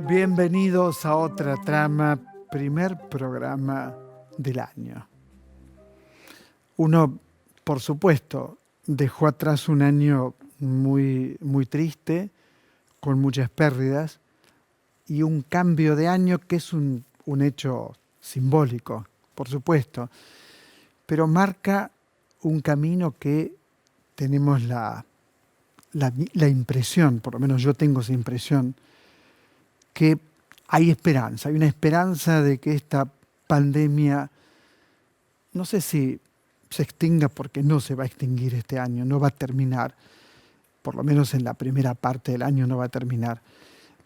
Bienvenidos a Otra Trama, primer programa del año. Uno, por supuesto, dejó atrás un año muy triste, con muchas pérdidas, y un cambio de año que es un hecho simbólico, por supuesto, pero marca un camino que tenemos la impresión, por lo menos yo tengo esa impresión, que hay esperanza, hay una esperanza de que esta pandemia, no sé si se extinga porque no se va a extinguir este año, no va a terminar, por lo menos en la primera parte del año no va a terminar,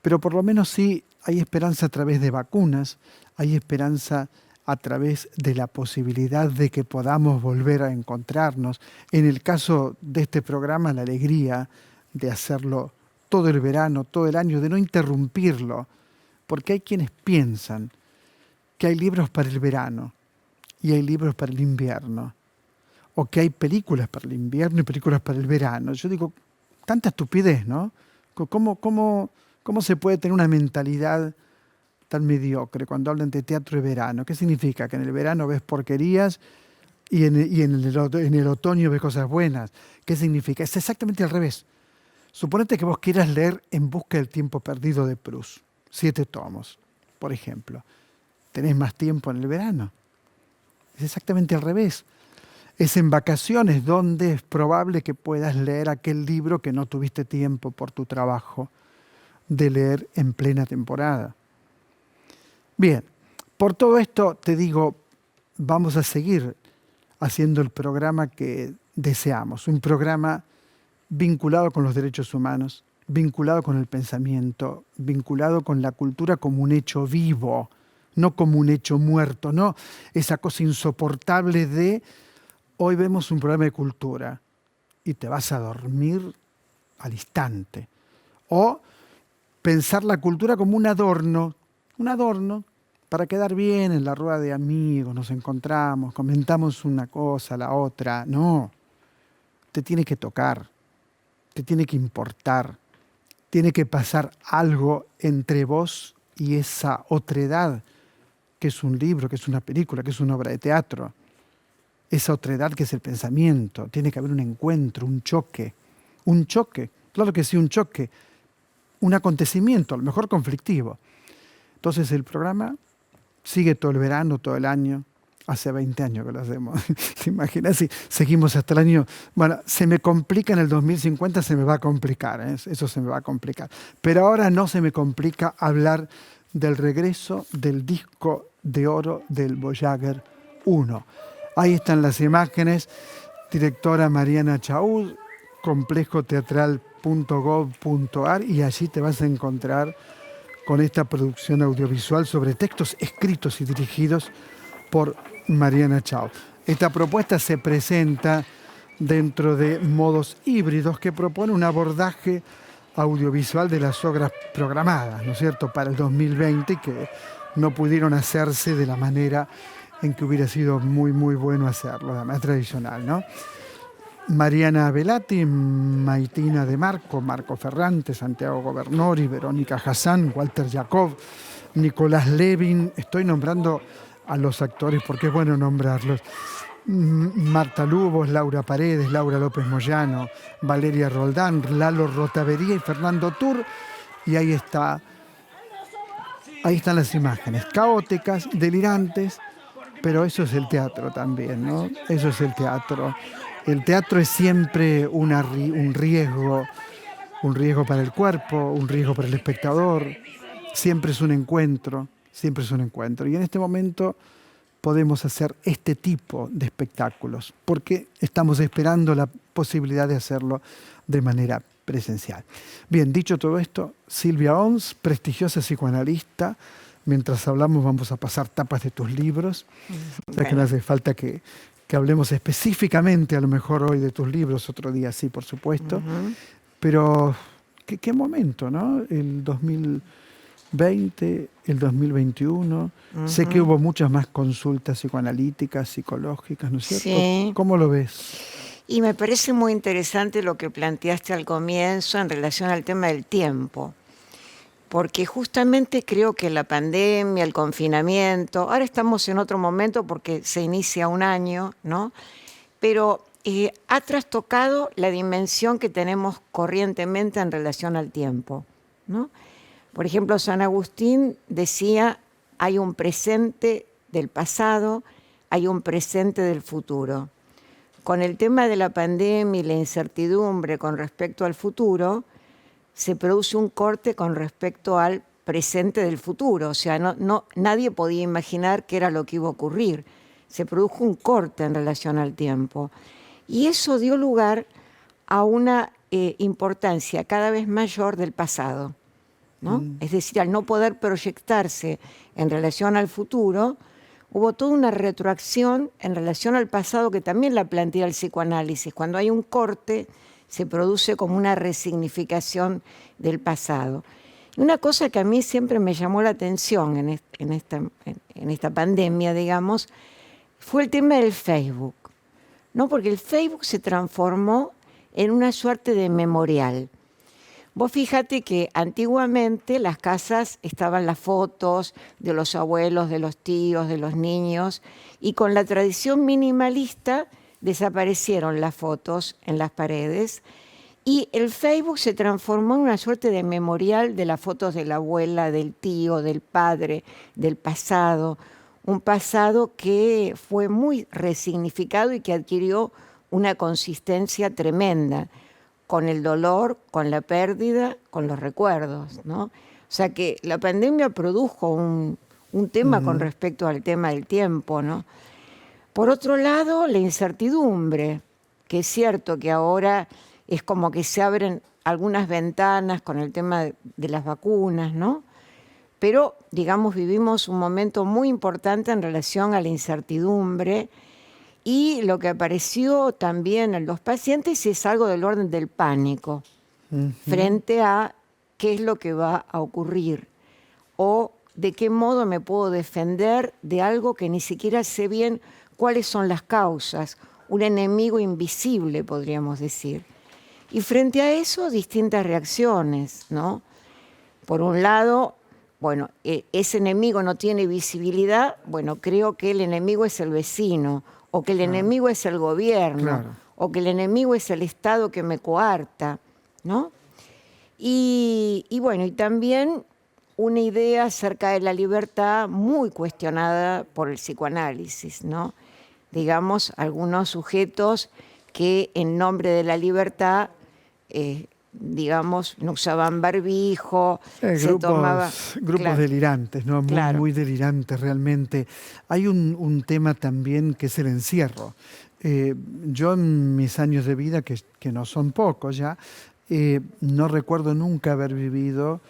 pero por lo menos sí hay esperanza a través de vacunas, hay esperanza a través de la posibilidad de que podamos volver a encontrarnos. En el caso de este programa, la alegría de hacerlo todo el verano, todo el año, de no interrumpirlo, porque hay quienes piensan que hay libros para el verano y hay libros para el invierno, o que hay películas para el invierno y películas para el verano. Yo digo, tanta estupidez, ¿no? ¿Cómo se puede tener una mentalidad tan mediocre cuando hablan de teatro de verano? ¿Qué significa? Que en el verano ves porquerías y en el otoño ves cosas buenas. ¿Qué significa? Es exactamente al revés. Suponete que vos quieras leer En busca del tiempo perdido de Proust, 7 tomos, por ejemplo. Tenés más tiempo en el verano. Es exactamente al revés. Es en vacaciones donde es probable que puedas leer aquel libro que no tuviste tiempo por tu trabajo de leer en plena temporada. Bien, por todo esto te digo, vamos a seguir haciendo el programa que deseamos, un programa vinculado con los derechos humanos, vinculado con el pensamiento, vinculado con la cultura como un hecho vivo, no como un hecho muerto, no esa cosa insoportable de hoy vemos un programa de cultura y te vas a dormir al instante. O pensar la cultura como un adorno para quedar bien en la rueda de amigos, nos encontramos, comentamos una cosa, la otra. No, te tiene que tocar, te tiene que importar, tiene que pasar algo entre vos y esa otredad, que es un libro, que es una película, que es una obra de teatro. Esa otredad que es el pensamiento. Tiene que haber un encuentro, un choque. Un choque, claro que sí, un choque. Un acontecimiento, a lo mejor conflictivo. Entonces el programa sigue todo el verano, todo el año. Hace 20 años que lo hacemos. ¿Te imaginas si seguimos hasta el año? Bueno, se me complica en el 2050, se me va a complicar, ¿eh? Eso se me va a complicar. Pero ahora no se me complica hablar del regreso del disco de oro del Voyager 1. Ahí están las imágenes. Directora Mariana Chaud, complejoteatral.gov.ar, y allí te vas a encontrar con esta producción audiovisual sobre textos escritos y dirigidos por Mariana Chaud. Esta propuesta se presenta dentro de Modos Híbridos, que propone un abordaje audiovisual de las obras programadas, ¿no es cierto?, para el 2020, que no pudieron hacerse de la manera en que hubiera sido muy bueno hacerlo, la más tradicional, ¿no? Mariana Velati, Maitina de Marco Ferrante, Santiago Governori, Verónica Hassan, Walter Jacob, Nicolás Levin. Estoy nombrando a los actores porque es bueno nombrarlos. Marta Lubos, Laura Paredes, Laura López Moyano, Valeria Roldán, Lalo Rotavería y Fernando Tur. Y ahí están las imágenes, caóticas, delirantes, pero eso es el teatro también, ¿no? Eso es el teatro. El teatro es siempre un riesgo para el cuerpo, un riesgo para el espectador. Siempre es un encuentro, siempre es un encuentro. Y en este momento podemos hacer este tipo de espectáculos, porque estamos esperando la posibilidad de hacerlo de manera presencial. Bien, dicho todo esto, Silvia Ons, prestigiosa psicoanalista. Mientras hablamos vamos a pasar tapas de tus libros. O sea que no hace falta que hablemos específicamente a lo mejor hoy de tus libros, otro día sí, por supuesto. Pero qué momento, ¿no? El 2020, el 2021. Sé que hubo muchas más consultas psicoanalíticas, psicológicas, ¿no es cierto? Sí. ¿Cómo lo ves? Y me parece muy interesante lo que planteaste al comienzo en relación al tema del tiempo. porque justamente creo que la pandemia, el confinamiento, ahora estamos en otro momento porque se inicia un año, ¿no? Pero ha trastocado la dimensión que tenemos corrientemente en relación al tiempo, ¿no? Por ejemplo, San Agustín decía, hay un presente del pasado, hay un presente del futuro. Con el tema de la pandemia y la incertidumbre con respecto al futuro, se produce un corte con respecto al presente del futuro. O sea, nadie podía imaginar qué era lo que iba a ocurrir. Se produjo un corte en relación al tiempo. Y eso dio lugar a una importancia cada vez mayor del pasado, ¿no? Es decir, al no poder proyectarse en relación al futuro, hubo toda una retroacción en relación al pasado que también la plantea el psicoanálisis. Cuando hay un corte, se produce como una resignificación del pasado. Una cosa que a mí siempre me llamó la atención en esta pandemia, digamos, fue el tema del Facebook, ¿no? Porque el Facebook se transformó en una suerte de memorial. Vos fíjate que antiguamente las casas estaban las fotos de los abuelos, de los tíos, de los niños, y con la tradición minimalista desaparecieron las fotos en las paredes y el Facebook se transformó en una suerte de memorial de las fotos de la abuela, del tío, del padre, del pasado, un pasado que fue muy resignificado y que adquirió una consistencia tremenda con el dolor, con la pérdida, con los recuerdos, ¿no? O sea que la pandemia produjo un tema con respecto al tema del tiempo, ¿no? Por otro lado, la incertidumbre, que es cierto que ahora es como que se abren algunas ventanas con el tema de las vacunas, ¿no? Pero, digamos, vivimos un momento muy importante en relación a la incertidumbre y lo que apareció también en los pacientes es algo del orden del pánico frente a qué es lo que va a ocurrir o de qué modo me puedo defender de algo que ni siquiera sé bien cuáles son las causas, un enemigo invisible, podríamos decir. Y frente a eso, distintas reacciones, ¿no? Por un lado, bueno, ese enemigo no tiene visibilidad, bueno, creo que el enemigo es el vecino, o que el enemigo es el gobierno, o que el enemigo es el Estado que me coarta, ¿no? Y bueno, y también una idea acerca de la libertad muy cuestionada por el psicoanálisis, ¿no? Digamos, algunos sujetos que en nombre de la libertad, digamos, no usaban barbijo, se tomaba... Grupos claro, delirantes, ¿no? Muy, claro. muy delirantes realmente. Hay un tema también que es el encierro. Yo en mis años de vida, que no son pocos ya, no recuerdo nunca haber vivido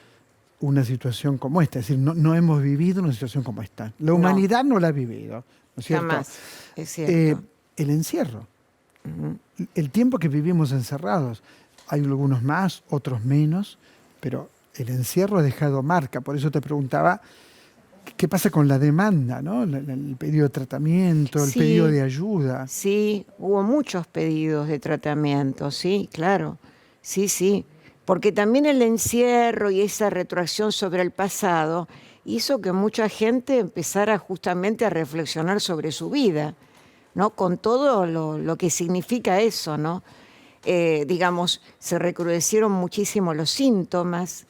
una situación como esta. Es decir, no hemos vivido una situación como esta. La humanidad no la ha vivido, ¿no es cierto? Jamás, es cierto. El encierro. El tiempo que vivimos encerrados. Hay algunos más, otros menos, pero el encierro ha dejado marca. Por eso te preguntaba, ¿qué pasa con la demanda, ¿no? El pedido de tratamiento, el pedido de ayuda. Sí, hubo muchos pedidos de tratamiento, sí, claro. Sí, sí. Porque también el encierro y esa retroacción sobre el pasado hizo que mucha gente empezara justamente a reflexionar sobre su vida, ¿no? Con todo lo que significa eso, ¿no? Digamos, se recrudecieron muchísimo los síntomas,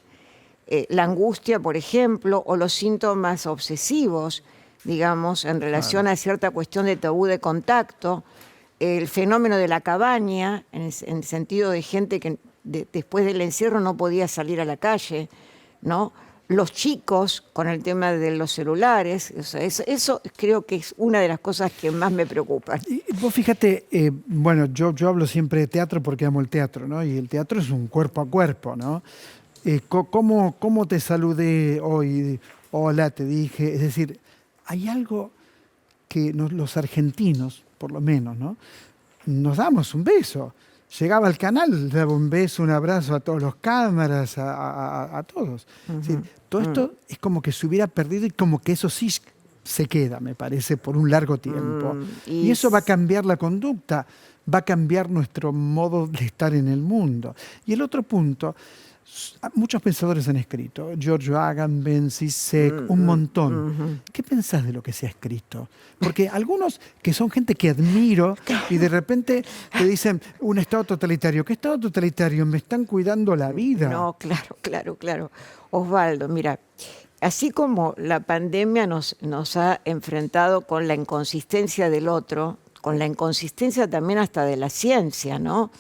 la angustia, por ejemplo, o los síntomas obsesivos, digamos, en relación a cierta cuestión de tabú de contacto, el fenómeno de la cabaña, en el sentido de gente que después del encierro no podía salir a la calle, ¿no? Los chicos con el tema de los celulares, o sea, eso creo que es una de las cosas que más me preocupan. Y vos fíjate, bueno, yo hablo siempre de teatro porque amo el teatro, ¿no? Y el teatro es un cuerpo a cuerpo, ¿no? ¿Cómo te saludé hoy? Hola, te dije. Es decir, hay algo que los argentinos, por lo menos, ¿no? Nos damos un beso. Llegaba al canal, daba un beso, un abrazo a todos los cámaras, a todos. Es decir, todo esto es como que se hubiera perdido y como que eso sí se queda, me parece, por un largo tiempo. Y eso va a cambiar la conducta, va a cambiar nuestro modo de estar en el mundo. Y el otro punto, Muchos pensadores han escrito, Giorgio Agamben, Zizek, un montón. ¿Qué pensás de lo que se ha escrito? Porque algunos que son gente que admiro y de repente te dicen un Estado totalitario. ¿Qué Estado totalitario? Me están cuidando la vida. No, claro. Osvaldo, mira, así como la pandemia nos ha enfrentado con la inconsistencia del otro, con la inconsistencia también hasta de la ciencia, ¿no?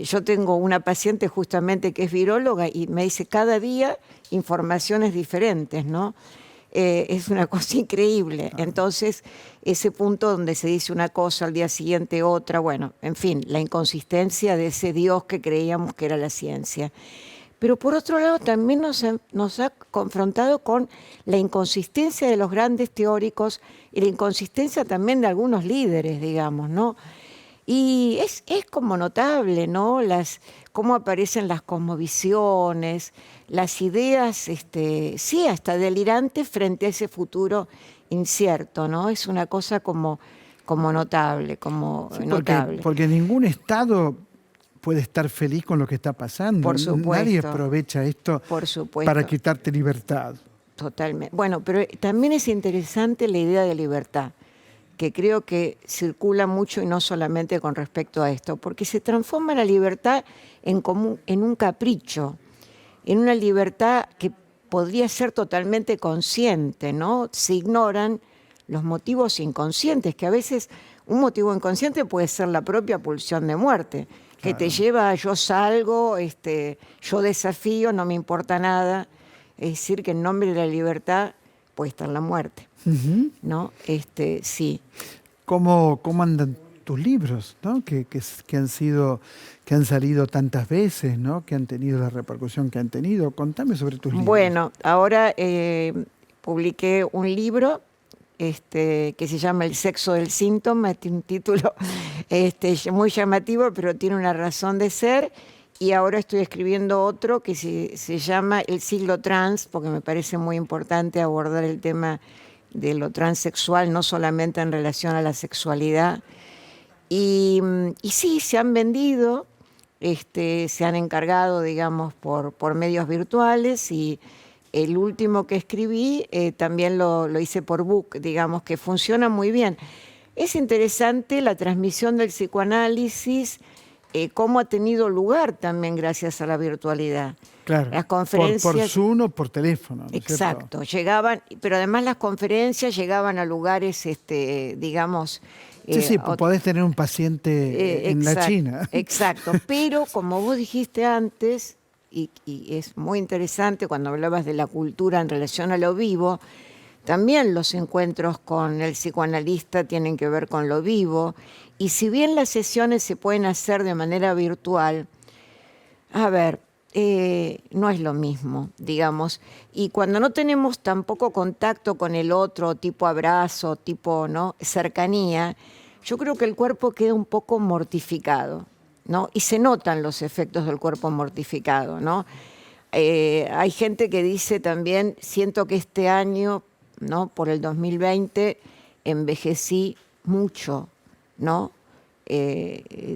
Yo tengo una paciente justamente que es viróloga y me dice cada día informaciones diferentes, ¿no? Es una cosa increíble. Entonces, ese punto donde se dice una cosa, al día siguiente otra, bueno, en fin, la inconsistencia de ese Dios que creíamos que era la ciencia. Pero por otro lado también nos ha confrontado con la inconsistencia de los grandes teóricos y la inconsistencia también de algunos líderes, digamos, ¿no? Y es como notable, ¿no? Cómo aparecen las cosmovisiones, las ideas, sí, hasta delirantes frente a ese futuro incierto, ¿no? Es una cosa como notable, Sí, notable. porque ningún Estado puede estar feliz con lo que está pasando. Por supuesto. Nadie aprovecha esto Por supuesto. para quitarte libertad. Totalmente. Bueno, pero también es interesante la idea de libertad, que creo que circula mucho y no solamente con respecto a esto, porque se transforma la libertad en un capricho, en una libertad que podría ser totalmente consciente, ¿no? Se ignoran los motivos inconscientes, que a veces un motivo inconsciente puede ser la propia pulsión de muerte, que te lleva a yo salgo, yo desafío, no me importa nada. Es decir, que en nombre de la libertad puede estar la muerte. ¿No? Sí. ¿Cómo andan tus libros, ¿no? que han salido tantas veces, ¿no? Que han tenido la repercusión que han tenido? Contame sobre tus libros. Bueno, ahora publiqué un libro que se llama El sexo del síntoma, tiene un título muy llamativo, pero tiene una razón de ser. Y ahora estoy escribiendo otro que se llama El siglo trans, porque me parece muy importante abordar el tema de lo transexual, no solamente en relación a la sexualidad. Y sí, se han vendido, se han encargado, digamos, por medios virtuales, y el último que escribí también lo hice por book, digamos, que funciona muy bien. Es interesante la transmisión del psicoanálisis, cómo ha tenido lugar también gracias a la virtualidad. Claro, las conferencias, por Zoom o por teléfono, ¿no? Exacto, llegaban, pero además las conferencias llegaban a lugares, digamos... Sí, podés tener un paciente en la China. Exacto, pero como vos dijiste antes, y es muy interesante cuando hablabas de la cultura en relación a lo vivo, también los encuentros con el psicoanalista tienen que ver con lo vivo, y si bien las sesiones se pueden hacer de manera virtual, a ver, no es lo mismo, digamos. Y cuando no tenemos tampoco contacto con el otro, tipo abrazo, tipo, ¿no?, cercanía, yo creo que el cuerpo queda un poco mortificado, ¿no? Y se notan los efectos del cuerpo mortificado, ¿no? Hay gente que dice también, siento que este año, ¿no?, por el 2020, envejecí mucho, ¿no?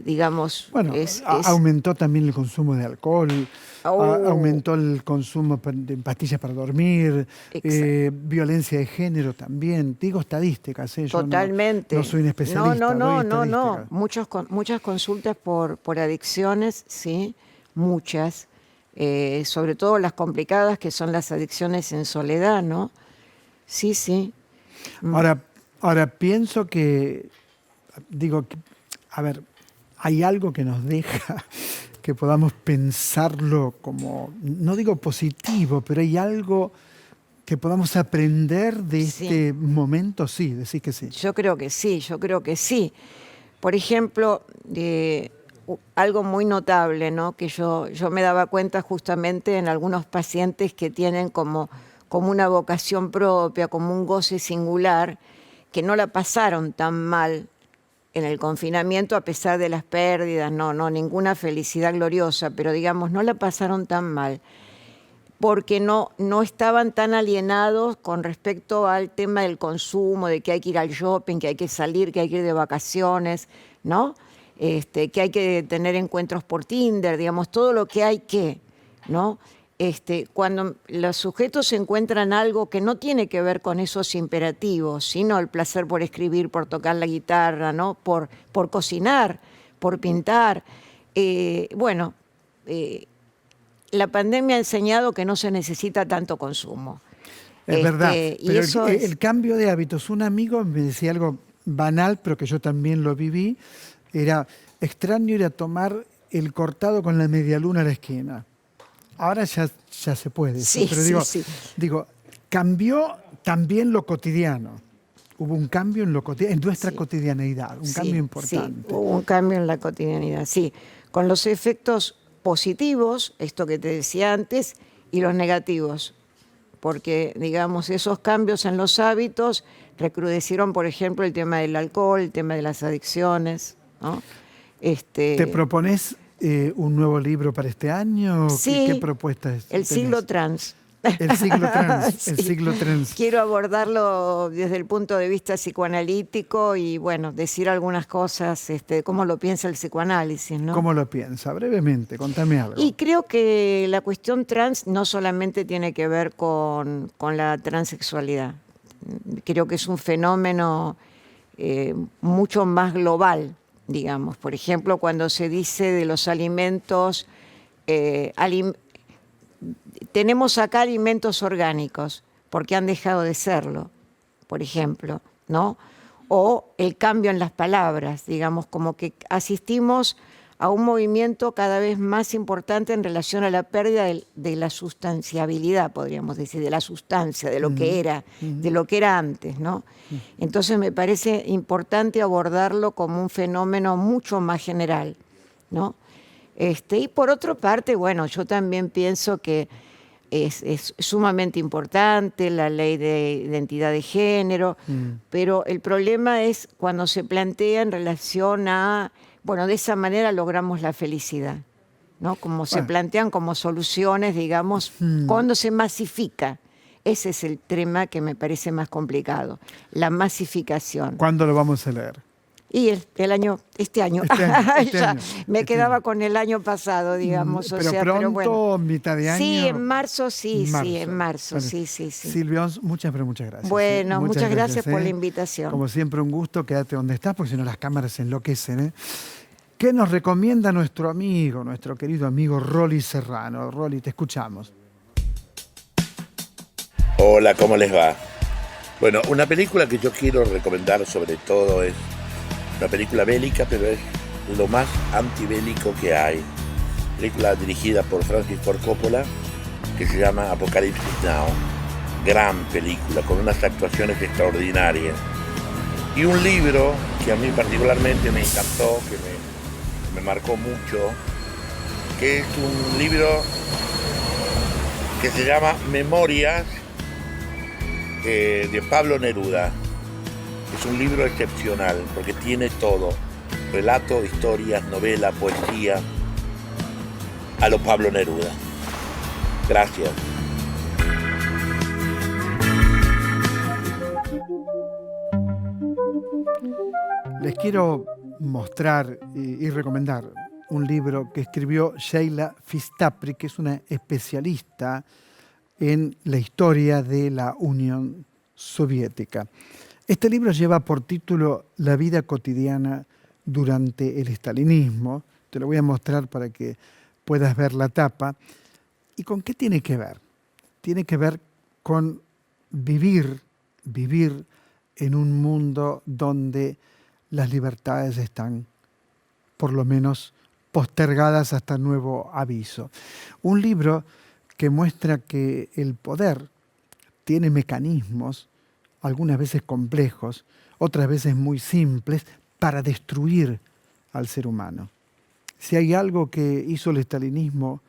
Digamos... Bueno, aumentó también el consumo de alcohol, aumentó el consumo de pastillas para dormir, violencia de género también. Digo estadísticas, yo totalmente. No soy un especialista. No. Muchas consultas por adicciones, sí, muchas. Sobre todo las complicadas, que son las adicciones en soledad, ¿no? Sí. Ahora pienso que, a ver, hay algo que nos deja que podamos pensarlo como, no digo positivo, pero hay algo que podamos aprender de este momento, sí, decís que sí. Yo creo que sí. Por ejemplo, algo muy notable, ¿no?, que yo me daba cuenta justamente en algunos pacientes que tienen como una vocación propia, como un goce singular, que no la pasaron tan mal en el confinamiento a pesar de las pérdidas, no, ninguna felicidad gloriosa, pero digamos, no la pasaron tan mal, porque no estaban tan alienados con respecto al tema del consumo, de que hay que ir al shopping, que hay que salir, que hay que ir de vacaciones, ¿no? Que hay que tener encuentros por Tinder, digamos, todo lo que hay que. ¿no? Cuando los sujetos encuentran algo que no tiene que ver con esos imperativos, sino el placer por escribir, por tocar la guitarra, ¿no? por cocinar, por pintar. Bueno, la pandemia ha enseñado que no se necesita tanto consumo. Es verdad, Y pero eso el cambio de hábitos, un amigo me decía algo banal, pero que yo también lo viví, era extraño ir a tomar el cortado con la medialuna a la esquina. Ahora ya se puede eso, Sí, pero sí, digo, sí. digo, cambió también lo cotidiano. Hubo un cambio en en nuestra Sí. cotidianeidad, un Sí, cambio sí, importante. hubo un cambio en la cotidianidad, sí, con los efectos positivos, esto que te decía antes, y los negativos, porque, digamos, esos cambios en los hábitos recrudecieron, por ejemplo, el tema del alcohol, el tema de las adicciones, ¿no? ¿Te propones un nuevo libro para este año? ¿Qué Sí, propuestas el siglo tenés? trans. El siglo trans, el Sí. siglo trans. Quiero abordarlo desde el punto de vista psicoanalítico y, bueno, decir algunas cosas, cómo lo piensa el psicoanálisis, ¿no? ¿Cómo lo piensa? Brevemente, contame algo. Y creo que la cuestión trans no solamente tiene que ver con la transexualidad. Creo que es un fenómeno mucho más global, digamos. Por ejemplo, cuando se dice de los alimentos, tenemos acá alimentos orgánicos, porque han dejado de serlo, por ejemplo, ¿no? O el cambio en las palabras, digamos, como que asistimos a un movimiento cada vez más importante en relación a la pérdida de la sustanciabilidad, podríamos decir, de la sustancia, de lo que era, de lo que era antes, ¿no? Entonces me parece importante abordarlo como un fenómeno mucho más general, ¿no? Y por otra parte, bueno, yo también pienso que es sumamente importante la ley de identidad de género, pero el problema es cuando se plantea en relación a, bueno, de esa manera logramos la felicidad, ¿no? Como se Bueno. plantean como soluciones, digamos, cuando se masifica. Ese es el tema que me parece más complicado, la masificación. ¿Cuándo lo vamos a leer? Y este año. Este año, Ya me este quedaba año. con el año pasado, digamos. Pero pronto, bueno. mitad de año. Sí, en marzo, sí, en marzo, Vale. sí. Silvia, muchas gracias. Bueno, muchas gracias por la ¿eh? invitación. Como siempre, un gusto. Quédate donde estás, porque si no las cámaras se enloquecen. ¿eh? ¿Qué nos recomienda nuestro amigo, nuestro querido amigo Rolly Serrano? Rolly, te escuchamos. Hola, ¿cómo les va? Bueno, una película que yo quiero recomendar sobre todo es una película bélica, pero es lo más antibélico que hay. Película dirigida por Francis Ford Coppola, que se llama Apocalypse Now. Gran película, con unas actuaciones extraordinarias. Y un libro que a mí particularmente me encantó, que me marcó mucho, que es un libro que se llama Memorias de Pablo Neruda. Es un libro excepcional porque tiene todo: relato, historias, novela, poesía, a lo Pablo Neruda. Gracias. Les quiero mostrar y recomendar un libro que escribió Sheila Fistapri, que es una especialista en la historia de la Unión Soviética. Este libro lleva por título La vida cotidiana durante el estalinismo. Te lo voy a mostrar para que puedas ver la tapa. ¿Y con qué tiene que ver? Tiene que ver con vivir en un mundo donde las libertades están, por lo menos, postergadas hasta nuevo aviso. Un libro que muestra que el poder tiene mecanismos, algunas veces complejos, otras veces muy simples, para destruir al ser humano. Si hay algo que hizo el estalinismo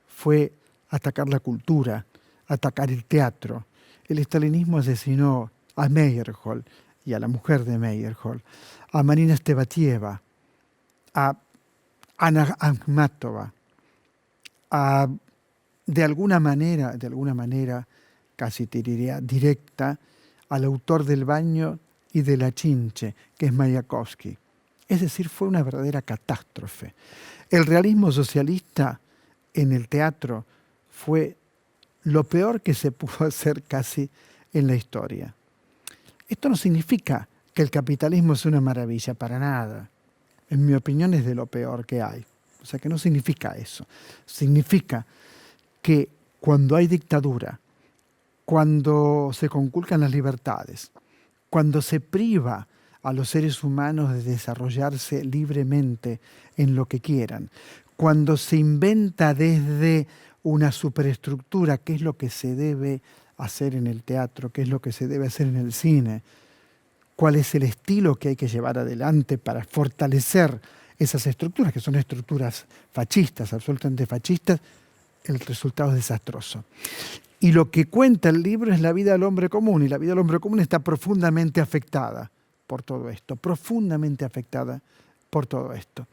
fue atacar la cultura, atacar el teatro. El estalinismo asesinó a Meyerhold y a la mujer de Meyerhold, a Marina Stevatieva, a Anna Akhmatova, de alguna manera, casi te diría directa, al autor del Baño y de La Chinche, que es Mayakovsky. Es decir, fue una verdadera catástrofe. El realismo socialista en el teatro fue lo peor que se pudo hacer casi en la historia. Esto no significa que el capitalismo es una maravilla, para nada. En mi opinión es de lo peor que hay. O sea que no significa eso. Significa que cuando hay dictadura, cuando se conculcan las libertades, cuando se priva a los seres humanos de desarrollarse libremente en lo que quieran, cuando se inventa desde una superestructura qué es lo que se debe hacer en el teatro, qué es lo que se debe hacer en el cine, cuál es el estilo que hay que llevar adelante para fortalecer esas estructuras, que son estructuras fascistas, absolutamente fascistas, el resultado es desastroso. Y lo que cuenta el libro es la vida del hombre común, y la vida del hombre común está profundamente afectada por todo esto, profundamente afectada por todo esto.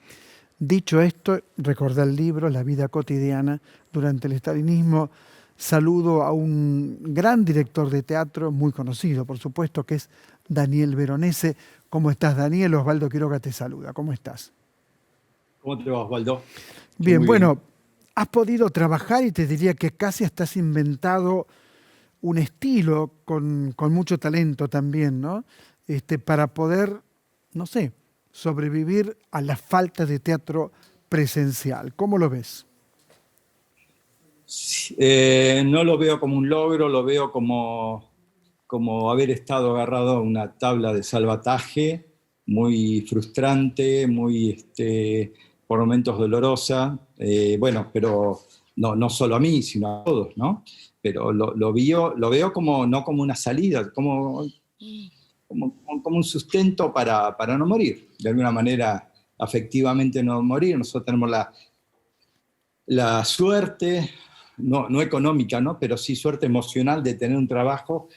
Dicho esto, recordé el libro, La vida cotidiana durante el estalinismo. Saludo a un gran director de teatro, muy conocido, por supuesto, que es Daniel Veronese. ¿Cómo estás, Daniel? Osvaldo Quiroga te saluda. ¿Cómo estás? ¿Cómo te va, Osvaldo? Bien, bueno, has podido trabajar y te diría que casi hasta has inventado un estilo con mucho talento también, ¿no? Para poder, no sé, sobrevivir a la falta de teatro presencial. ¿Cómo lo ves? No lo veo como un logro, lo veo como haber estado agarrado a una tabla de salvataje muy frustrante, muy por momentos dolorosa. Bueno, pero no solo a mí, sino a todos, ¿no? Pero lo veo como, no como una salida, como un sustento para no morir. De alguna manera, afectivamente no morir. Nosotros tenemos la suerte, no económica, ¿no? Pero sí suerte emocional de tener un trabajo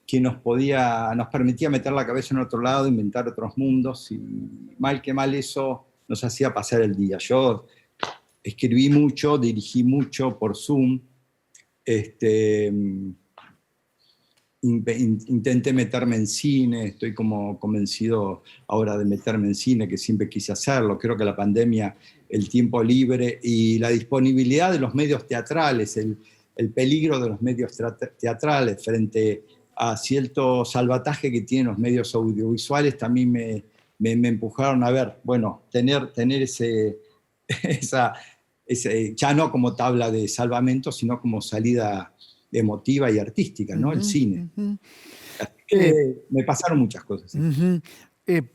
que nos permitía meter la cabeza en otro lado, inventar otros mundos, y mal que mal eso nos hacía pasar el día. Yo escribí mucho, dirigí mucho por Zoom, intenté meterme en cine, estoy como convencido ahora de meterme en cine, que siempre quise hacerlo. Creo que la pandemia, el tiempo libre y la disponibilidad de los medios teatrales, el peligro de los medios teatrales frente a cierto salvataje que tienen los medios audiovisuales, también me empujaron a ver, bueno, tener ese, ya no como tabla de salvamento, sino como salida emotiva y artística, ¿no? El cine. Así que me pasaron muchas cosas.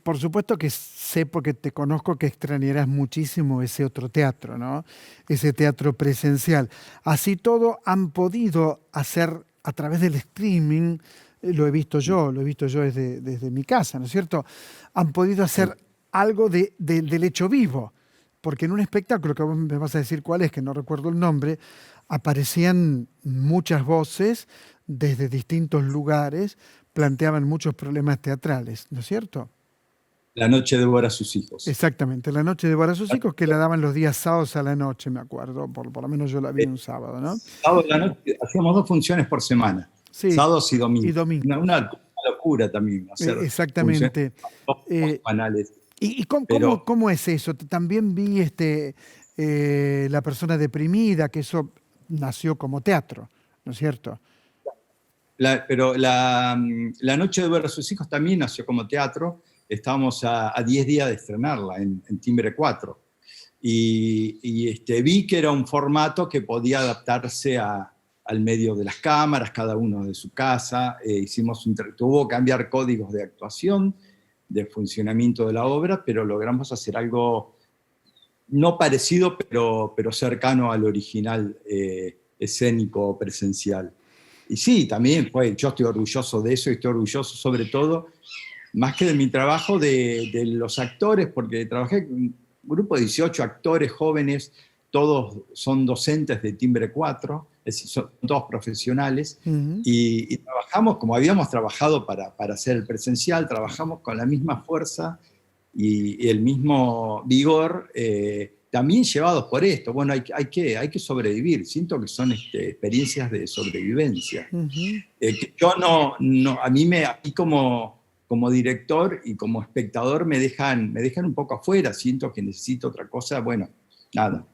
Por supuesto que sé, porque te conozco, que extrañarás muchísimo ese otro teatro, ¿no? Ese teatro presencial. Así todo han podido hacer a través del streaming, lo he visto yo desde mi casa, ¿no es cierto? Han podido hacer algo del hecho vivo, porque en un espectáculo, que vos me vas a decir cuál es, que no recuerdo el nombre, aparecían muchas voces desde distintos lugares, planteaban muchos problemas teatrales, ¿no es cierto? La noche devora a sus hijos. Exactamente, La noche devora a sus hijos, que la daban los días sábados a la noche, me acuerdo, por lo menos yo la vi un sábado, ¿no? Sábado a la noche, hacíamos 2 funciones por semana, Sí, sábados y domingos. y domingo. Una locura también hacer Exactamente. funciones semanales. ¿Y cómo es eso? También vi La persona deprimida, que eso nació como teatro, ¿no es cierto? Pero la noche de ver a sus hijos también nació como teatro. Estábamos a 10 días de estrenarla en Timbre 4. Y vi que era un formato que podía adaptarse al medio de las cámaras, cada uno de su casa. Tuvo que cambiar códigos de actuación, de funcionamiento de la obra, pero logramos hacer algo no parecido, pero cercano al original escénico presencial. Y sí, también yo estoy orgulloso de eso, y estoy orgulloso sobre todo, más que de mi trabajo, de los actores, porque trabajé con un grupo de 18 actores jóvenes, todos son docentes de Timbre 4, es decir, son todos profesionales, y trabajamos como habíamos trabajado para hacer el presencial, trabajamos con la misma fuerza y el mismo vigor, también llevados por esto. Bueno, hay que sobrevivir. Siento que son experiencias de sobrevivencia. Que yo a mí como director y como espectador me dejan un poco afuera. Siento que necesito otra cosa. Bueno, nada.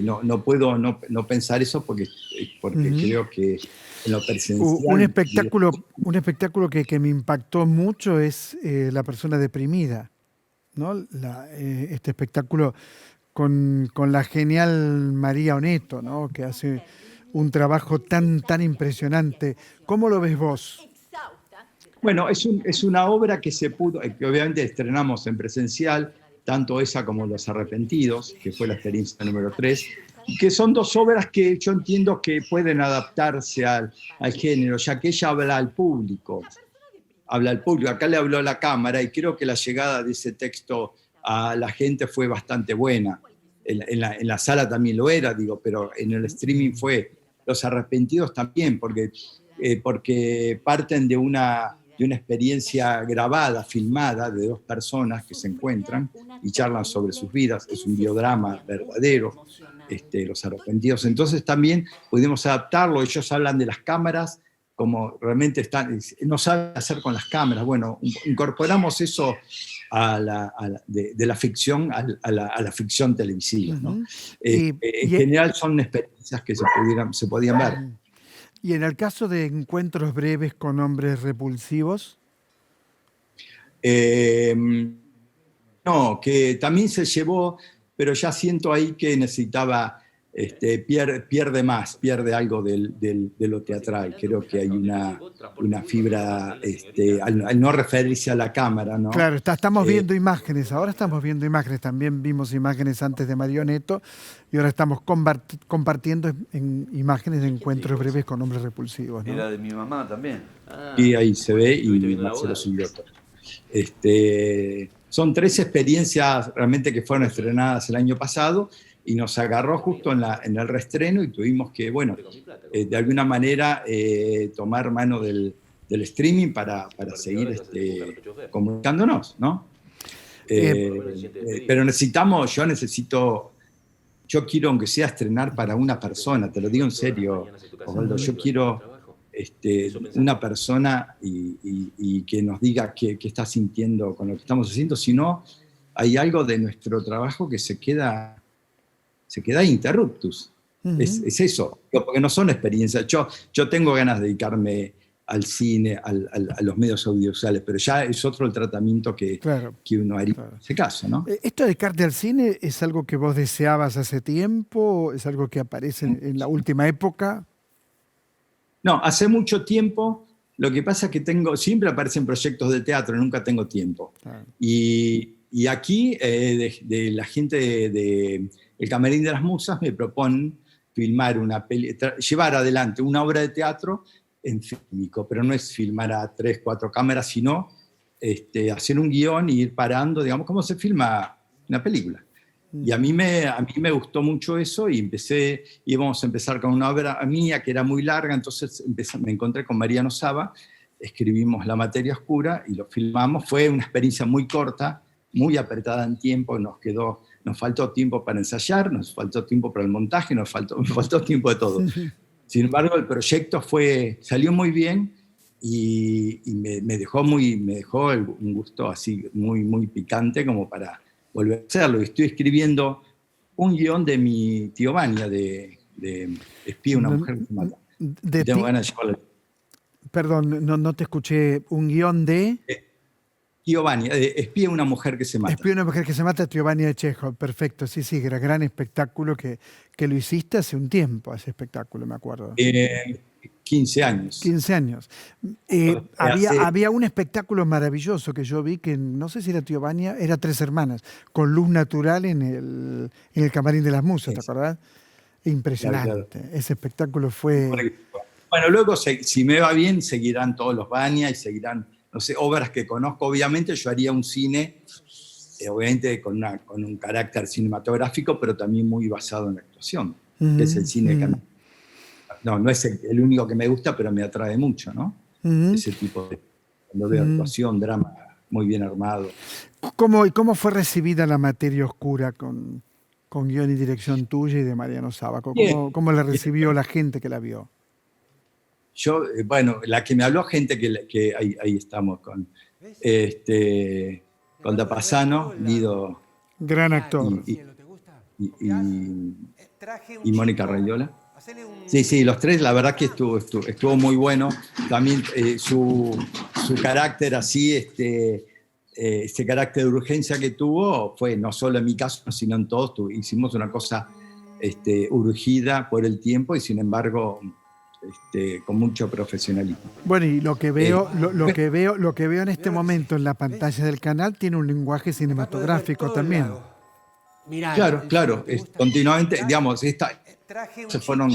No puedo no pensar eso porque creo que en lo presencial... Un espectáculo que me impactó mucho es La persona deprimida, ¿no? Este espectáculo con la genial María Oneto, ¿no? Que hace un trabajo tan impresionante. ¿Cómo lo ves vos? Bueno, es una obra que que obviamente estrenamos en presencial, tanto esa como Los Arrepentidos, que fue la experiencia número 3, que son dos obras que yo entiendo que pueden adaptarse al género, ya que ella habla al público. Acá le habló a la cámara y creo que la llegada de ese texto a la gente fue bastante buena. En la sala también lo era, pero en el streaming fue. Los Arrepentidos también, porque parten de una experiencia grabada, filmada, de dos personas que se encuentran y charlan sobre sus vidas. Es un biodrama verdadero, Los Arrepentidos. Entonces también pudimos adaptarlo. Ellos hablan de las cámaras, como realmente no saben hacer con las cámaras. Bueno, incorporamos eso de la ficción a la ficción televisiva, ¿no? En general son experiencias que se podían ver. ¿Y en el caso de encuentros breves con hombres repulsivos? No, que también se llevó, pero ya siento ahí que necesitaba, pierde algo de lo teatral. Creo que hay una fibra, al no referirse a la cámara, ¿no? Claro, estamos viendo imágenes, ahora estamos viendo imágenes, también vimos imágenes antes de María Oneto y ahora estamos compartiendo imágenes de encuentros breves con hombres repulsivos, ¿no? Era de mi mamá también. Y ahí se ve, y Marcelo Silioto. Son 3 experiencias realmente que fueron estrenadas el año pasado y nos agarró justo en el reestreno y tuvimos que, de alguna manera tomar mano del streaming para seguir comunicándonos, ¿no? Pero yo quiero, aunque sea, estrenar para una persona, te lo digo en serio, Osvaldo, yo quiero una persona y que nos diga qué está sintiendo con lo que estamos haciendo. Si no, hay algo de nuestro trabajo que se queda interruptus. Es eso, porque no son experiencias. Yo tengo ganas de dedicarme al cine, a los medios audiovisuales, pero ya es otro el tratamiento que uno haría en ese caso, ¿no? ¿Esto de dedicarte al cine es algo que vos deseabas hace tiempo? ¿Es algo que aparece en la última época? No, hace mucho tiempo. Lo que pasa es que siempre aparecen proyectos de teatro, nunca tengo tiempo. Y aquí, de la gente de El Camarín de las Musas, me proponen filmar llevar adelante una obra de teatro en fílmico, pero no es filmar a 3, 4 cámaras, sino hacer un guión y ir parando, digamos, cómo se filma una película. Y a mí me gustó mucho eso y íbamos a empezar con una obra mía que era muy larga, entonces me encontré con Mariano Saba, escribimos La materia oscura y lo filmamos. Fue una experiencia muy corta, muy apretada en tiempo, nos faltó tiempo para ensayar, nos faltó tiempo para el montaje, nos faltó tiempo de todo. Sin embargo, el proyecto salió muy bien y me dejó un gusto así muy, muy picante como para volver a hacerlo. Y estoy escribiendo un guión de mi tío Vania, de Espía, una mujer que se mata. Tengo ganas de llevarlo. Perdón, no te escuché. ¿Un guión de...? Tío Vania, Espía, una mujer que se mata. Espía, una mujer que se mata, Tío Vania de Chekhov. Perfecto, sí, era gran espectáculo que lo hiciste hace un tiempo, ese espectáculo, me acuerdo. 15 años. 15 años. Había un espectáculo maravilloso que yo vi, que no sé si era Tío Vania, era Tres Hermanas, con luz natural en el Camarín de las Musas, ¿te acordás? Impresionante. Claro. Ese espectáculo fue... Bueno, luego, si me va bien, seguirán todos los Vania y seguirán, no sé, obras que conozco. Obviamente yo haría un cine, obviamente con un carácter cinematográfico, pero también muy basado en la actuación, que es el cine que no es el único que me gusta, pero me atrae mucho, ¿no? Ese tipo de... Cuando veo actuación, drama muy bien armado. ¿Cómo fue recibida La materia oscura con guión y dirección tuya y de Mariano Saba? ¿Cómo la recibió la gente que la vio? La que me habló, gente que ahí estamos con Dapasano, Guido. Gran actor. y Mónica Raiola. Sí, los tres, la verdad que estuvo muy bueno. También su carácter así, ese carácter de urgencia que tuvo, fue no solo en mi caso, sino en todos. Hicimos una cosa urgida por el tiempo y sin embargo con mucho profesionalismo. Bueno, y lo que veo en este momento en la pantalla del canal tiene un lenguaje cinematográfico también. Claro, continuamente, digamos, fueron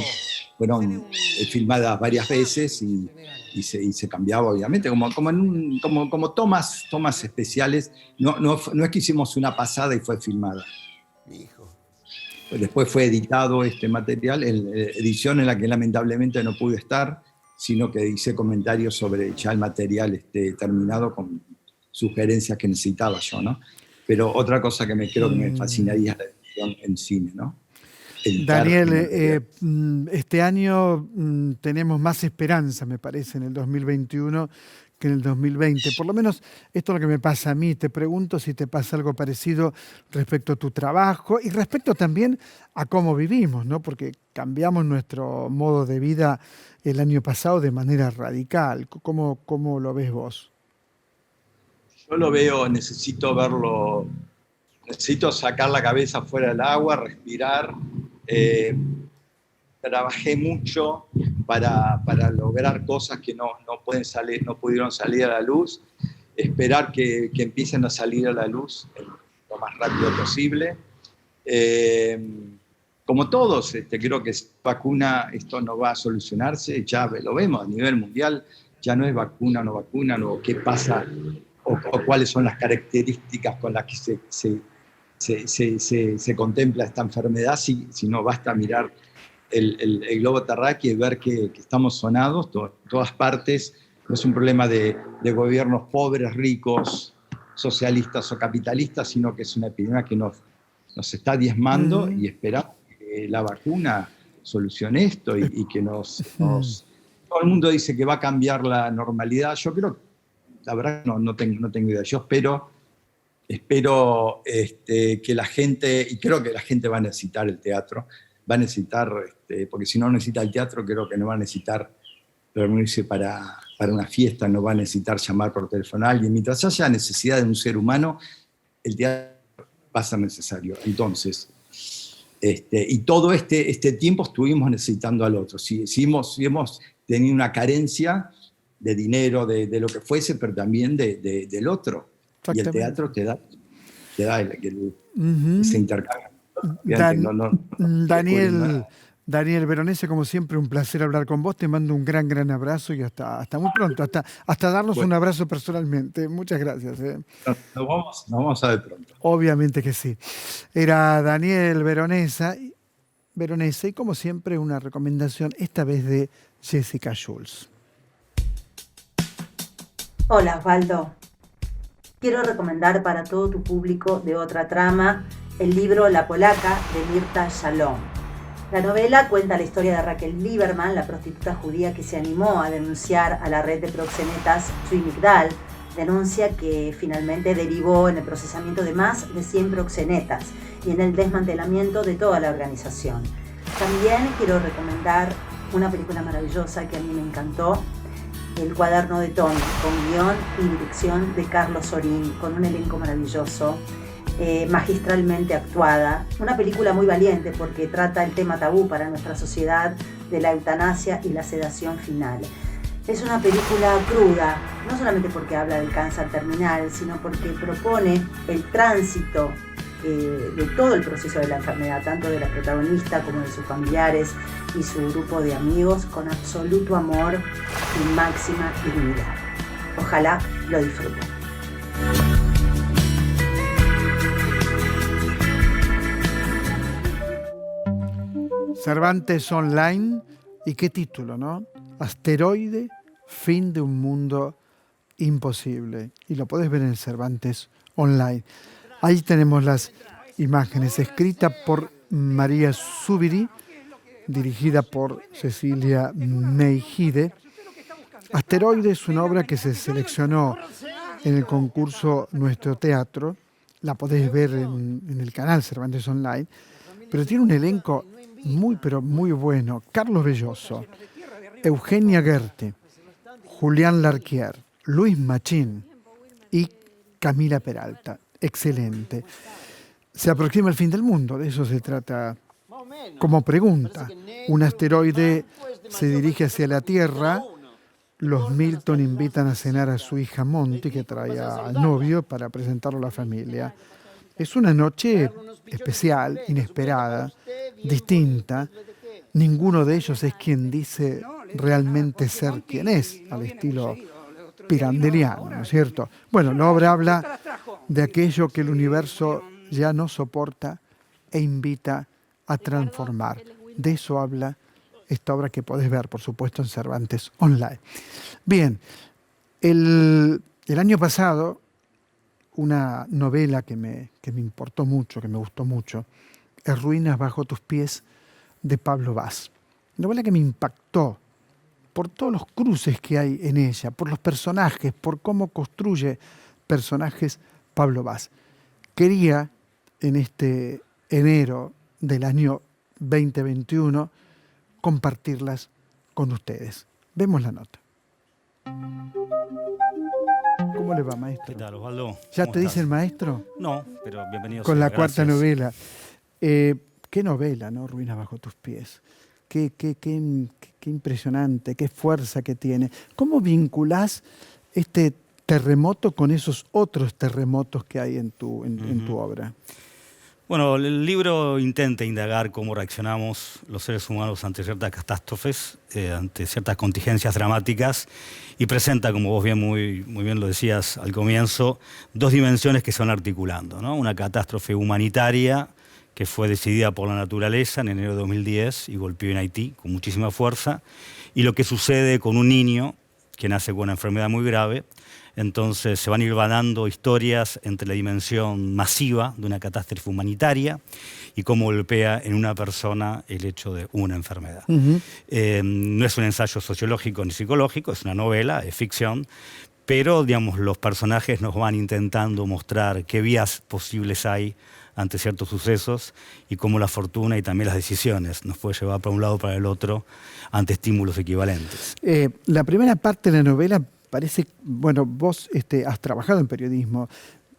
filmadas varias veces y se cambiaba, obviamente, como tomas especiales. No es que hicimos una pasada y fue filmada. Después fue editado este material, edición en la que lamentablemente no pude estar, sino que hice comentarios sobre ya el material terminado con sugerencias que necesitaba yo, ¿no? Pero otra cosa que creo que me fascinaría es la edición en cine, ¿no? Daniel, este año tenemos más esperanza, me parece, en el 2021 que en el 2020. Por lo menos esto es lo que me pasa a mí. Te pregunto si te pasa algo parecido respecto a tu trabajo y respecto también a cómo vivimos, ¿no? Porque cambiamos nuestro modo de vida el año pasado de manera radical. ¿Cómo lo ves vos? Yo lo veo, necesito verlo, necesito sacar la cabeza fuera del agua, respirar. Trabajé mucho para lograr cosas que no pudieron salir a la luz, esperar que empiecen a salir a la luz lo más rápido posible. Como todos, creo que vacuna, esto no va a solucionarse, ya lo vemos a nivel mundial, ya no es vacuna, no vacuna, o qué pasa, o cuáles son las características con las que se contempla esta enfermedad, si no basta mirar el globo terráqueo y ver que estamos sonados en todas partes. No es un problema de gobiernos pobres, ricos, socialistas o capitalistas, sino que es una epidemia que nos está diezmando y esperamos que la vacuna solucione esto y que todo el mundo dice que va a cambiar la normalidad. Yo creo, la verdad no tengo idea. Yo espero que la gente, y creo que la gente va a necesitar el teatro, va a necesitar, porque si no necesita el teatro, creo que no va a necesitar reunirse para una fiesta, no va a necesitar llamar por teléfono a alguien. Mientras haya necesidad de un ser humano, el teatro va a ser necesario. Entonces, y todo este tiempo estuvimos necesitando al otro. Si hemos tenido una carencia de dinero, de lo que fuese, pero también del otro. Y el teatro te da ese intercambio. Daniel Veronese, como siempre, un placer hablar con vos. Te mando un gran abrazo y hasta muy pronto, hasta darnos un abrazo personalmente. Muchas gracias. Nos vamos a ver pronto. Obviamente que sí. Era Daniel Veronese y como siempre una recomendación, esta vez de Jessica Schultz. Hola Osvaldo. Quiero recomendar para todo tu público de Otra Trama el libro La Polaca de Mirta Shalom. La novela cuenta la historia de Raquel Lieberman, la prostituta judía que se animó a denunciar a la red de proxenetas Tzvi Migdal, denuncia que finalmente derivó en el procesamiento de más de 100 proxenetas y en el desmantelamiento de toda la organización. También quiero recomendar una película maravillosa que a mí me encantó, El cuaderno de Tony, con guión y dirección de Carlos Sorín, con un elenco maravilloso, magistralmente actuada. Una película muy valiente porque trata el tema tabú para nuestra sociedad de la eutanasia y la sedación final. Es una película cruda, no solamente porque habla del cáncer terminal, sino porque propone el tránsito de todo el proceso de la enfermedad, tanto de la protagonista como de sus familiares y su grupo de amigos, con absoluto amor y máxima dignidad. Ojalá lo disfruten. Cervantes Online, y qué título, ¿no? Asteroide, fin de un mundo imposible. Y lo podés ver en Cervantes Online. Ahí tenemos las imágenes, escrita por María Zubiri, dirigida por Cecilia Meijide. Asteroide es una obra que se seleccionó en el concurso Nuestro Teatro. La podés ver en el canal Cervantes Online. pero tiene un elenco muy, pero muy bueno. Carlos Belloso, Eugenia Gerte, Julián Larquier, Luis Machín y Camila Peralta. Excelente. Se aproxima el fin del mundo, de eso se trata como pregunta. Un asteroide se dirige hacia la Tierra. Los Milton invitan a cenar a su hija Monty, que trae al novio, para presentarlo a la familia. Es una noche especial, inesperada, distinta. Ninguno de ellos es quien dice realmente ser quien es, al estilo pirandeliano, ¿no es cierto? Bueno, la obra habla de aquello que el universo ya no soporta e invita a transformar. De eso habla esta obra, que podés ver, por supuesto, en Cervantes Online. Bien, el año pasado, una novela que me importó mucho, que me gustó mucho, es Ruinas bajo tus pies, de Pablo Bas. Novela que me impactó por todos los cruces que hay en ella, por los personajes, por cómo construye personajes Pablo Bas. Quería, en este enero del año 2021, compartirlas con ustedes. Vemos la nota. ¿Cómo le va, maestro? ¿Qué tal, Osvaldo? ¿Ya te dice el maestro? No, pero bienvenido. Con la cuarta gracias. novela. Qué novela, ¿no? Ruinas bajo tus pies. Qué impresionante, qué fuerza que tiene. ¿Cómo vinculás este terremoto con esos otros terremotos que hay en tu obra? Bueno, el libro intenta indagar cómo reaccionamos los seres humanos ante ciertas catástrofes, ante ciertas contingencias dramáticas, y presenta, como vos muy bien lo decías al comienzo, dos dimensiones que se van articulando, ¿no? Una catástrofe humanitaria que fue decidida por la naturaleza en enero de 2010 y golpeó en Haití con muchísima fuerza, y lo que sucede con un niño que nace con una enfermedad muy grave. Entonces se van hilvanando historias entre la dimensión masiva de una catástrofe humanitaria y cómo golpea en una persona el hecho de una enfermedad. No es un ensayo sociológico ni psicológico, es una novela, es ficción, pero digamos, los personajes nos van intentando mostrar qué vías posibles hay ante ciertos sucesos y cómo la fortuna y también las decisiones nos puede llevar para un lado o para el otro ante estímulos equivalentes. La primera parte de la novela parece, bueno, vos has trabajado en periodismo,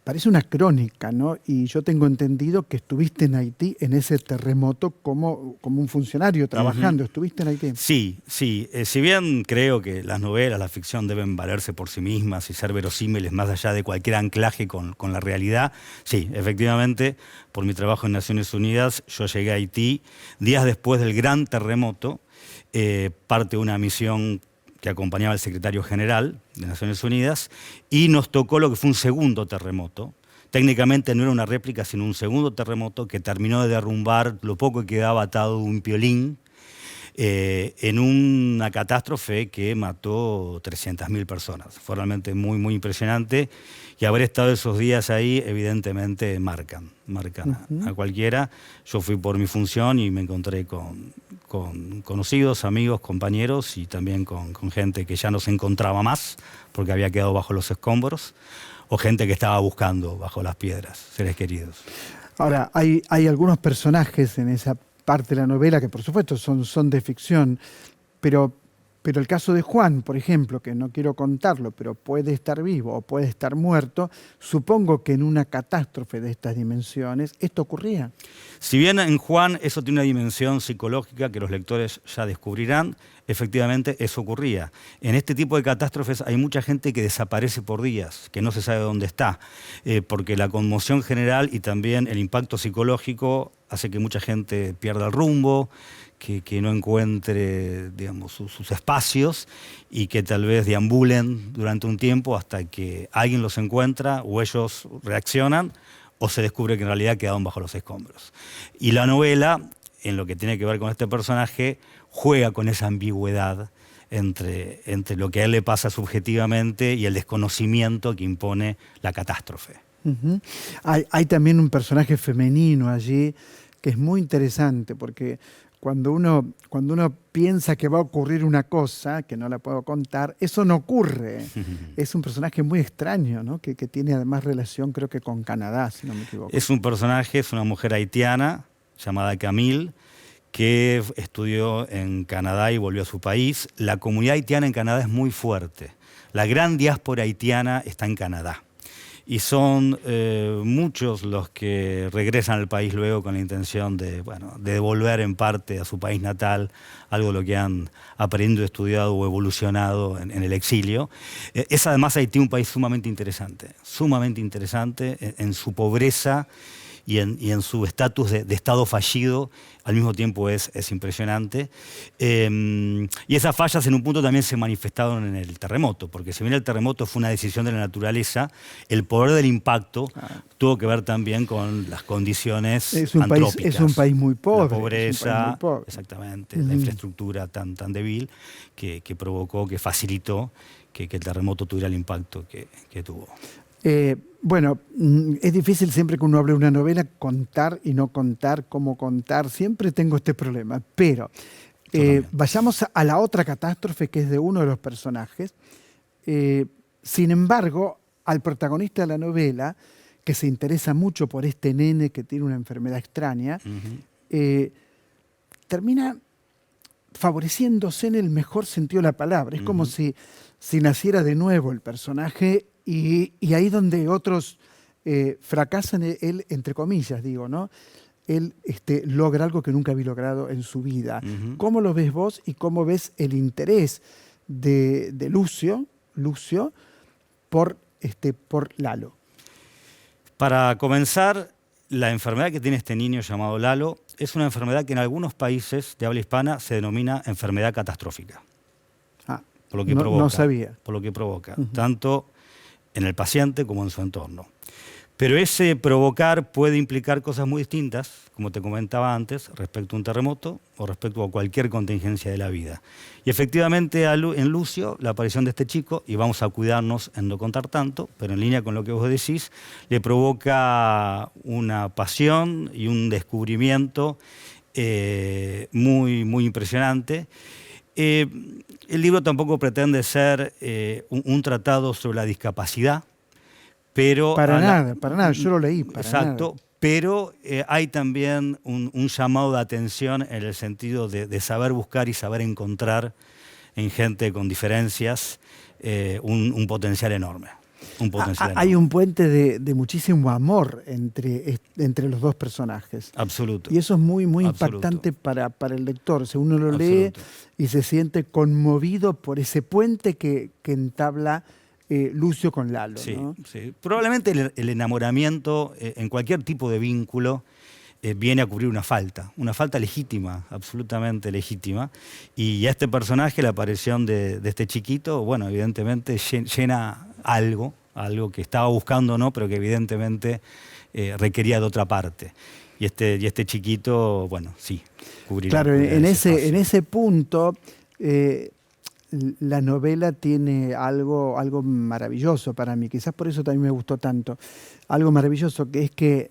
parece una crónica, ¿no? Y yo tengo entendido que estuviste en Haití en ese terremoto como un funcionario trabajando. ¿Estuviste en Haití? Sí. Si bien creo que las novelas, la ficción deben valerse por sí mismas y ser verosímiles más allá de cualquier anclaje con la realidad, sí, efectivamente, por mi trabajo en Naciones Unidas, yo llegué a Haití días después del gran terremoto, parte de una misión que acompañaba al secretario general de Naciones Unidas, y nos tocó lo que fue un segundo terremoto. Técnicamente no era una réplica, sino un segundo terremoto que terminó de derrumbar lo poco que quedaba atado de un piolín en una catástrofe que mató 300.000 personas. Fue realmente muy impresionante, y haber estado esos días ahí evidentemente marcan a cualquiera. Yo fui por mi función y me encontré con conocidos, amigos, compañeros, y también con gente que ya no se encontraba más porque había quedado bajo los escombros, o gente que estaba buscando bajo las piedras, seres queridos. Ahora, hay algunos personajes en esa parte de la novela que por supuesto son de ficción, pero el caso de Juan, por ejemplo, que no quiero contarlo, pero puede estar vivo o puede estar muerto, supongo que en una catástrofe de estas dimensiones esto ocurría. Si bien en Juan eso tiene una dimensión psicológica que los lectores ya descubrirán, efectivamente eso ocurría. En este tipo de catástrofes hay mucha gente que desaparece por días, que no se sabe dónde está, porque la conmoción general y también el impacto psicológico hace que mucha gente pierda el rumbo, que no encuentre, digamos, sus espacios, y que tal vez deambulen durante un tiempo hasta que alguien los encuentra o ellos reaccionan o se descubre que en realidad quedaron bajo los escombros. Y la novela, en lo que tiene que ver con este personaje, juega con esa ambigüedad entre lo que a él le pasa subjetivamente y el desconocimiento que impone la catástrofe. Hay también un personaje femenino allí que es muy interesante, porque cuando uno piensa que va a ocurrir una cosa, que no la puedo contar, eso no ocurre. Es un personaje muy extraño, ¿no? Que tiene además relación, creo que con Canadá, si no me equivoco. Es un personaje, es una mujer haitiana, llamada Camille, que estudió en Canadá y volvió a su país. La comunidad haitiana en Canadá es muy fuerte. La gran diáspora haitiana está en Canadá. Y son muchos los que regresan al país luego con la intención de devolver en parte a su país natal algo de lo que han aprendido, estudiado o evolucionado en el exilio. Es además Haití un país sumamente interesante en su pobreza y en su estatus de Estado fallido. Al mismo tiempo es impresionante. Y esas fallas en un punto también se manifestaron en el terremoto, porque si bien el terremoto fue una decisión de la naturaleza, el poder del impacto tuvo que ver también con las condiciones antrópicas. Es un país muy pobre. La pobreza, muy pobre. exactamente, la infraestructura tan débil que provocó, que facilitó que el terremoto tuviera el impacto que tuvo. Bueno, es difícil siempre que uno habla de una novela contar y no contar, cómo contar. Siempre tengo este problema. Pero vayamos a la otra catástrofe que es de uno de los personajes. Sin embargo, al protagonista de la novela, que se interesa mucho por este nene que tiene una enfermedad extraña, termina favoreciéndose en el mejor sentido de la palabra. Es como si naciera de nuevo el personaje. Y ahí donde otros fracasan, él, entre comillas, digo, ¿no? Él logra algo que nunca había logrado en su vida. ¿Cómo lo ves vos y cómo ves el interés de Lucio por Lalo? Para comenzar, la enfermedad que tiene este niño llamado Lalo es una enfermedad que en algunos países de habla hispana se denomina enfermedad catastrófica. Por lo que provoca, no sabía. Por lo que provoca, tanto en el paciente como en su entorno. Pero ese provocar puede implicar cosas muy distintas, como te comentaba antes, respecto a un terremoto o respecto a cualquier contingencia de la vida. Y efectivamente en Lucio, la aparición de este chico, y vamos a cuidarnos en no contar tanto, pero en línea con lo que vos decís, le provoca una pasión y un descubrimiento muy, muy impresionante. El libro tampoco pretende ser un tratado sobre la discapacidad, pero... Para nada, yo lo leí. Exacto, pero hay también un llamado de atención en el sentido de saber buscar y saber encontrar en gente con diferencias un potencial enorme. Hay un puente de muchísimo amor entre los dos personajes. Absoluto. Y eso es muy, muy impactante para el lector. O sea, uno lo lee y se siente conmovido por ese puente que entabla Lucio con Lalo. Sí, ¿no? sí. Probablemente el enamoramiento en cualquier tipo de vínculo viene a cubrir una falta legítima, absolutamente legítima. Y a este personaje, la aparición de este chiquito, bueno, evidentemente llena algo que estaba buscando, ¿no? Pero que evidentemente requería de otra parte. Y este chiquito, bueno, sí, cubrirá. Claro, en ese punto la novela tiene algo maravilloso para mí. Quizás por eso también me gustó tanto. Algo maravilloso que es que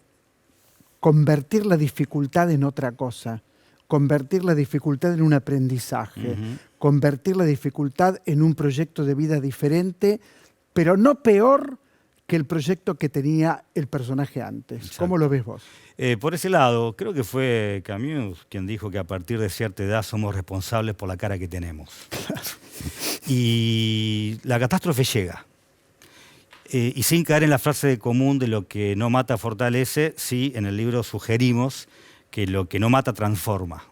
convertir la dificultad en otra cosa, convertir la dificultad en un aprendizaje, convertir la dificultad en un proyecto de vida diferente, pero no peor que el proyecto que tenía el personaje antes. Exacto. ¿Cómo lo ves vos? Por ese lado, creo que fue Camus quien dijo que a partir de cierta edad somos responsables por la cara que tenemos. Claro. Y la catástrofe llega. Y sin caer en la frase común de lo que no mata fortalece, sí, en el libro sugerimos que lo que no mata transforma.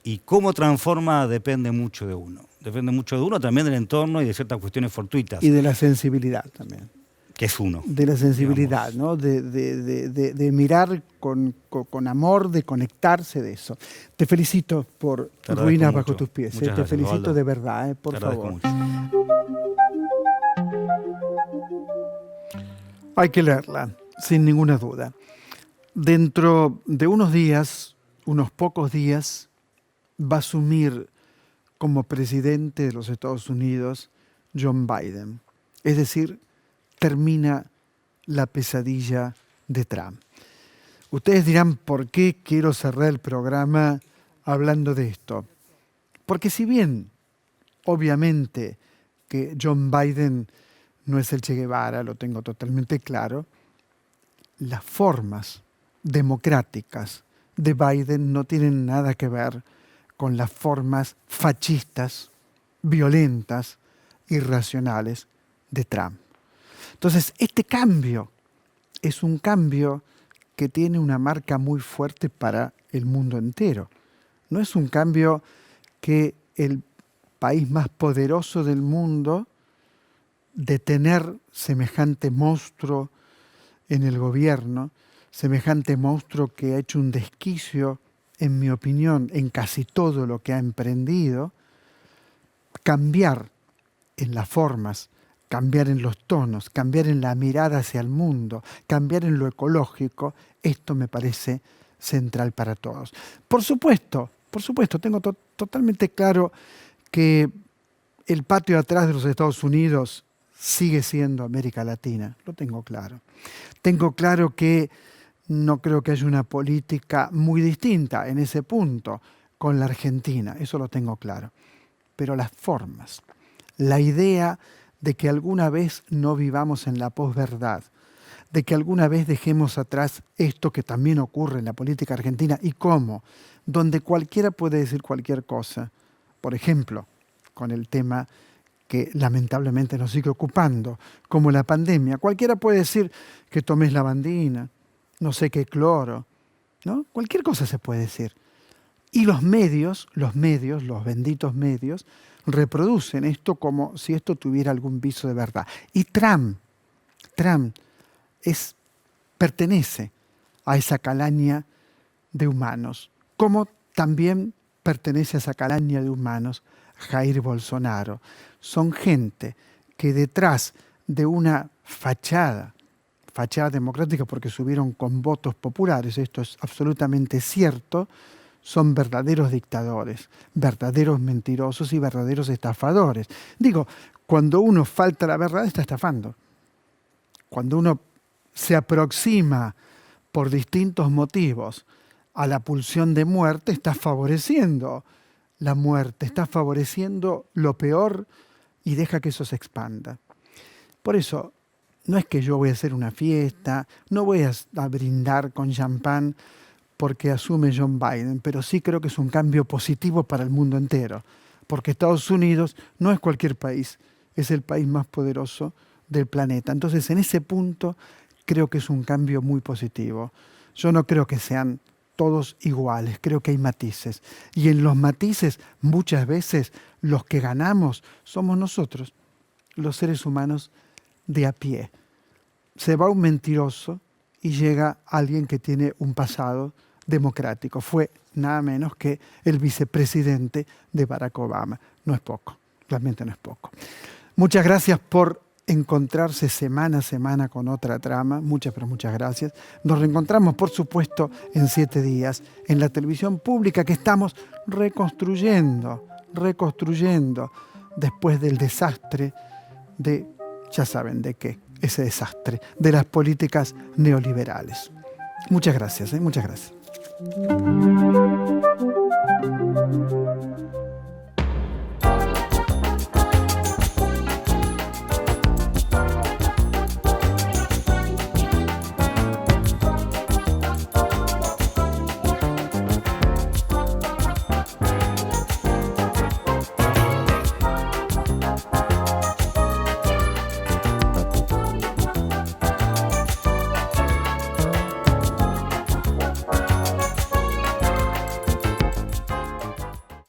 Y cómo transforma depende mucho de uno. Depende mucho de uno, también del entorno y de ciertas cuestiones fortuitas. Y de la sensibilidad también. Que es uno. De la sensibilidad, digamos, ¿no? De mirar con amor, de conectarse de eso. Te felicito por Ruinas bajo tus pies. Te felicito, Osvaldo. De verdad, por favor. Mucho. Hay que leerla, sin ninguna duda. Dentro de unos días, unos pocos días, va a asumir como presidente de los Estados Unidos John Biden. Es decir, termina la pesadilla de Trump. Ustedes dirán, ¿por qué quiero cerrar el programa hablando de esto? Porque si bien, obviamente, que John Biden no es el Che Guevara, lo tengo totalmente claro, las formas democráticas de Biden no tienen nada que ver con las formas fascistas, violentas, irracionales de Trump. Entonces, este cambio es un cambio que tiene una marca muy fuerte para el mundo entero. No es un cambio que el país más poderoso del mundo, de tener semejante monstruo en el gobierno, semejante monstruo que ha hecho un desquicio, en mi opinión, en casi todo lo que ha emprendido, cambiar en las formas, cambiar en los tonos, cambiar en la mirada hacia el mundo, cambiar en lo ecológico, esto me parece central para todos. Por supuesto, tengo totalmente claro que el patio atrás de los Estados Unidos sigue siendo América Latina, lo tengo claro. Tengo claro que no creo que haya una política muy distinta en ese punto con la Argentina, eso lo tengo claro. Pero las formas, la idea de que alguna vez no vivamos en la posverdad, de que alguna vez dejemos atrás esto que también ocurre en la política argentina, y cómo, donde cualquiera puede decir cualquier cosa, por ejemplo, con el tema que lamentablemente nos sigue ocupando, como la pandemia. Cualquiera puede decir que tomes lavandina, no sé qué cloro, ¿no? Cualquier cosa se puede decir. Y los medios, los benditos medios, reproducen esto como si esto tuviera algún viso de verdad. Y Trump pertenece a esa calaña de humanos, como también pertenece a esa calaña de humanos Jair Bolsonaro. Son gente que detrás de una fachada democrática, porque subieron con votos populares, esto es absolutamente cierto, son verdaderos dictadores, verdaderos mentirosos y verdaderos estafadores. Digo, cuando uno falta la verdad está estafando. Cuando uno se aproxima por distintos motivos a la pulsión de muerte, está favoreciendo la muerte, está favoreciendo lo peor y deja que eso se expanda. Por eso, no es que yo voy a hacer una fiesta, no voy a brindar con champán porque asume John Biden, pero sí creo que es un cambio positivo para el mundo entero, porque Estados Unidos no es cualquier país, es el país más poderoso del planeta. Entonces, en ese punto, creo que es un cambio muy positivo. Yo no creo que sean todos iguales, creo que hay matices. Y en los matices, muchas veces, los que ganamos somos nosotros, los seres humanos de a pie. Se va un mentiroso y llega alguien que tiene un pasado democrático. Fue nada menos que el vicepresidente de Barack Obama. No es poco, realmente no es poco. Muchas gracias por encontrarse semana a semana con otra trama. Muchas, pero muchas gracias. Nos reencontramos, por supuesto, en 7 días en la televisión pública que estamos reconstruyendo después del desastre de, ya saben de qué, ese desastre, de las políticas neoliberales. Muchas gracias, muchas gracias.